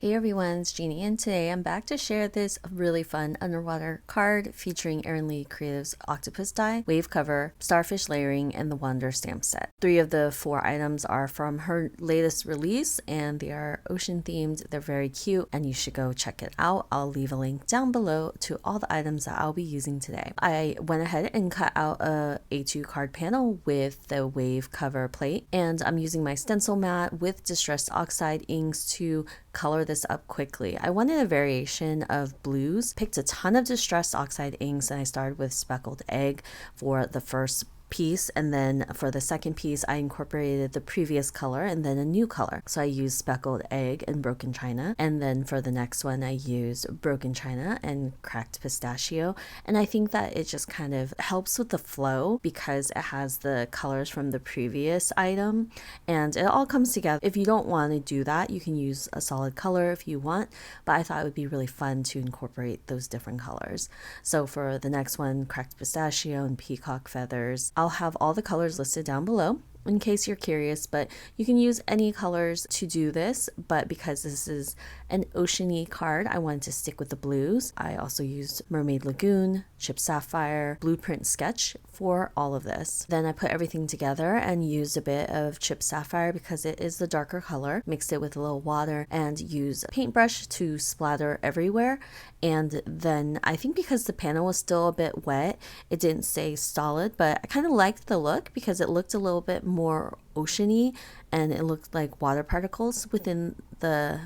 Hey everyone, it's Jeannie, and today I'm back to share this really fun underwater card featuring Erin Creative's Octopus die, wave cover, starfish layering, and the Wander stamp set. 3 of the 4 items are from her latest release, and they are ocean themed. They're very cute, and you should go check it out. I'll leave a link down below to all the items that I'll be using today. I went ahead and cut out a A2 card panel with the wave cover plate, and I'm using my stencil mat with distressed oxide inks to color this up quickly. I wanted a variation of blues, picked a ton of distressed oxide inks, and I started with Speckled Egg for the first piece, and then for the second piece I incorporated the previous color and then a new color. So I used Speckled Egg and Broken China, and then for the next one I used Broken China and Cracked Pistachio, and I think that it just kind of helps with the flow because it has the colors from the previous item and it all comes together. If you don't want to do that, you can use a solid color if you want, but I thought it would be really fun to incorporate those different colors. So for the next one, Cracked Pistachio and Peacock Feathers, I'll have all the colors listed down below in case you're curious, but you can use any colors to do this, but because this is an oceany card, I wanted to stick with the blues. I also used Mermaid Lagoon, Chip Sapphire, Blueprint Sketch for all of this. Then I put everything together and used a bit of Chip Sapphire because it is the darker color, mixed it with a little water, and used a paintbrush to splatter everywhere. And then I think because the panel was still a bit wet, it didn't stay solid, but I kind of liked the look because it looked a little bit more oceany and it looked like water particles within the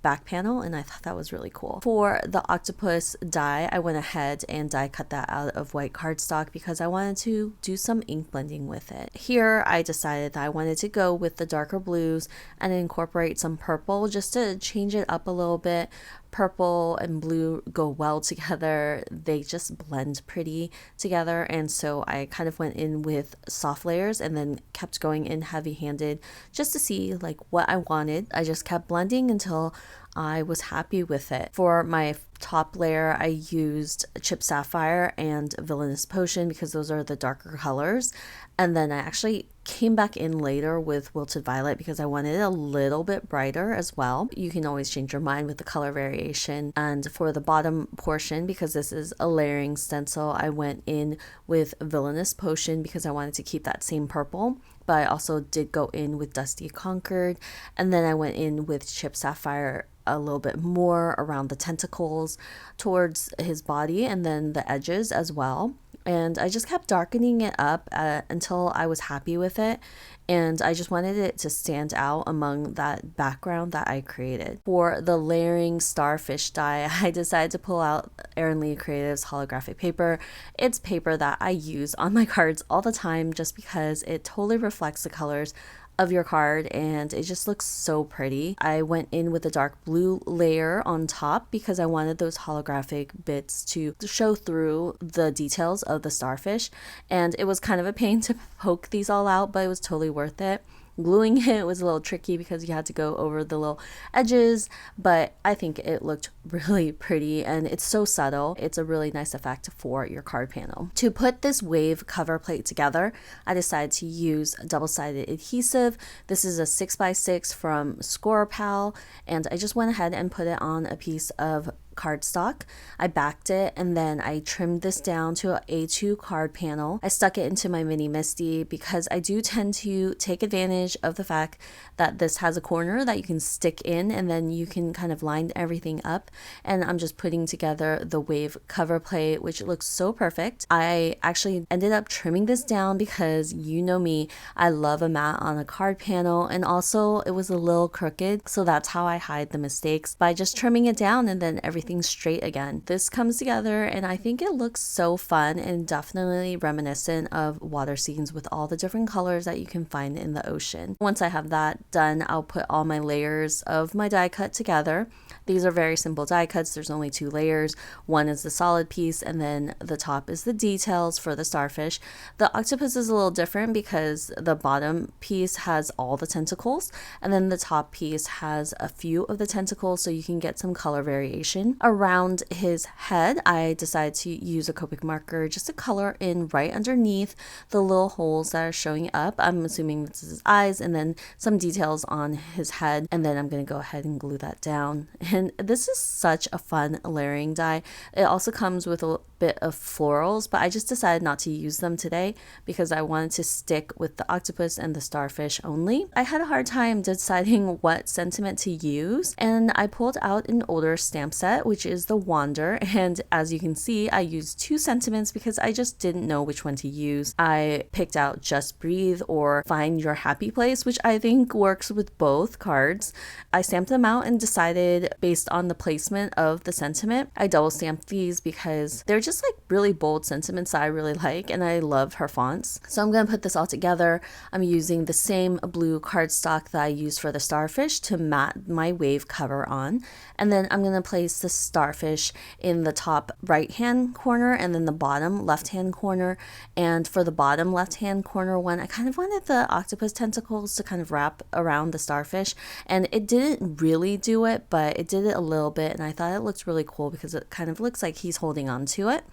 back panel, and I thought that was really cool. For the octopus die, I went ahead and die cut that out of white cardstock because I wanted to do some ink blending with it. Here I decided that I wanted to go with the darker blues and incorporate some purple just to change it up a little bit. Purple and blue go well together, they just blend pretty together, and so I kind of went in with soft layers and then kept going in heavy-handed just to see like what I wanted. I just kept blending until I was happy with it. For my top layer, I used Chip Sapphire and Villainous Potion because those are the darker colors, and then I actually came back in later with Wilted Violet because I wanted it a little bit brighter as well. You can always change your mind with the color variation. And for the bottom portion, because this is a layering stencil, I went in with Villainous Potion because I wanted to keep that same purple, but I also did go in with Dusty Concord, and then I went in with Chip Sapphire a little bit more around the tentacles towards his body and then the edges as well. And I just kept darkening it up until I was happy with it, and I just wanted it to stand out among that background that I created. For the layering starfish die, I decided to pull out Erin Creative's holographic paper. It's paper that I use on my cards all the time just because it totally reflects the colors of your card and it just looks so pretty. I went in with a dark blue layer on top because I wanted those holographic bits to show through the details of the starfish, and it was kind of a pain to poke these all out, but it was totally worth it. Gluing it was a little tricky because you had to go over the little edges, but I think it looked really pretty and it's so subtle. It's a really nice effect for your card panel. To put this wave cover plate together, I decided to use double-sided adhesive. This is a 6x6 from ScorePal, and I just went ahead and put it on a piece of cardstock. I backed it and then I trimmed this down to an A2 card panel. I stuck it into my mini Misty because I do tend to take advantage of the fact that this has a corner that you can stick in and then you can kind of line everything up, and I'm just putting together the wave cover plate, which looks so perfect. I actually ended up trimming this down because you know me, I love a mat on a card panel, and also it was a little crooked, so that's how I hide the mistakes, by just trimming it down and then everything straight again. This comes together and I think it looks so fun and definitely reminiscent of water scenes with all the different colors that you can find in the ocean. Once I have that done, I'll put all my layers of my die cut together. These are very simple die cuts. There's only 2 layers. One is the solid piece and then the top is the details for the starfish. The octopus is a little different because the bottom piece has all the tentacles and then the top piece has a few of the tentacles, so you can get some color variation. Around his head, I decided to use a Copic marker just to color in right underneath the little holes that are showing up. I'm assuming this is his eyes, and then some details on his head, and then I'm going to go ahead and glue that down. And this is such a fun layering die. It also comes with a bit of florals, but I just decided not to use them today because I wanted to stick with the octopus and the starfish only. I had a hard time deciding what sentiment to use, and I pulled out an older stamp set, which is the Wander, and as you can see, I used 2 sentiments because I just didn't know which one to use. I picked out Just Breathe or Find Your Happy Place, which I think works with both cards. I stamped them out and decided based on the placement of the sentiment. I double stamped these because they're just like really bold sentiments that I really like, and I love her fonts. So I'm going to put this all together. I'm using the same blue cardstock that I used for the starfish to mat my wave cover on, and then I'm going to place the starfish in the top right hand corner and then the bottom left hand corner. And for the bottom left hand corner one, I kind of wanted the octopus tentacles to kind of wrap around the starfish, and it didn't really do it, but it did it a little bit, and I thought it looked really cool because it kind of looks like he's holding on to it,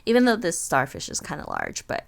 even though this starfish is kind of large. But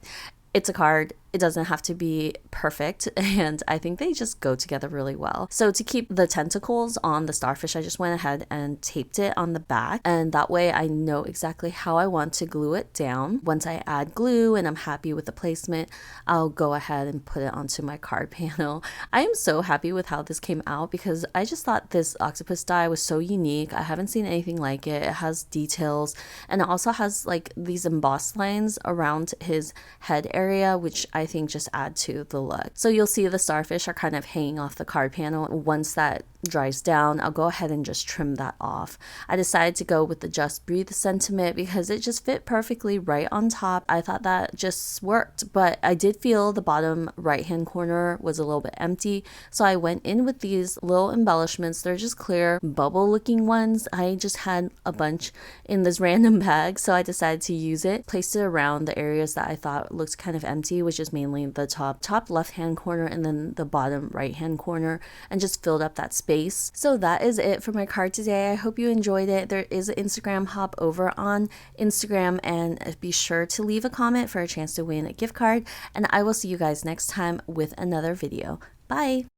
it's a card. It doesn't have to be perfect, and I think they just go together really well. So to keep the tentacles on the starfish, I just went ahead and taped it on the back, and that way I know exactly how I want to glue it down. Once I add glue and I'm happy with the placement, I'll go ahead and put it onto my card panel. I am so happy with how this came out because I just thought this octopus die was so unique. I haven't seen anything like it. It has details, and it also has like these embossed lines around his head area, which I think just add to the look. So you'll see the starfish are kind of hanging off the card panel. Once that dries down, I'll go ahead and just trim that off. I decided to go with the Just Breathe sentiment because it just fit perfectly right on top. I thought that just worked, but I did feel the bottom right hand corner was a little bit empty, so I went in with these little embellishments. They're just clear bubble looking ones. I just had a bunch in this random bag, so I decided to use it. Placed it around the areas that I thought looked kind of empty, which is mainly the top left hand corner and then the bottom right hand corner, and just filled up that space. So that is it for my card today. I hope you enjoyed it. There is an Instagram hop over on Instagram, and be sure to leave a comment for a chance to win a gift card, and I will see you guys next time with another video. Bye!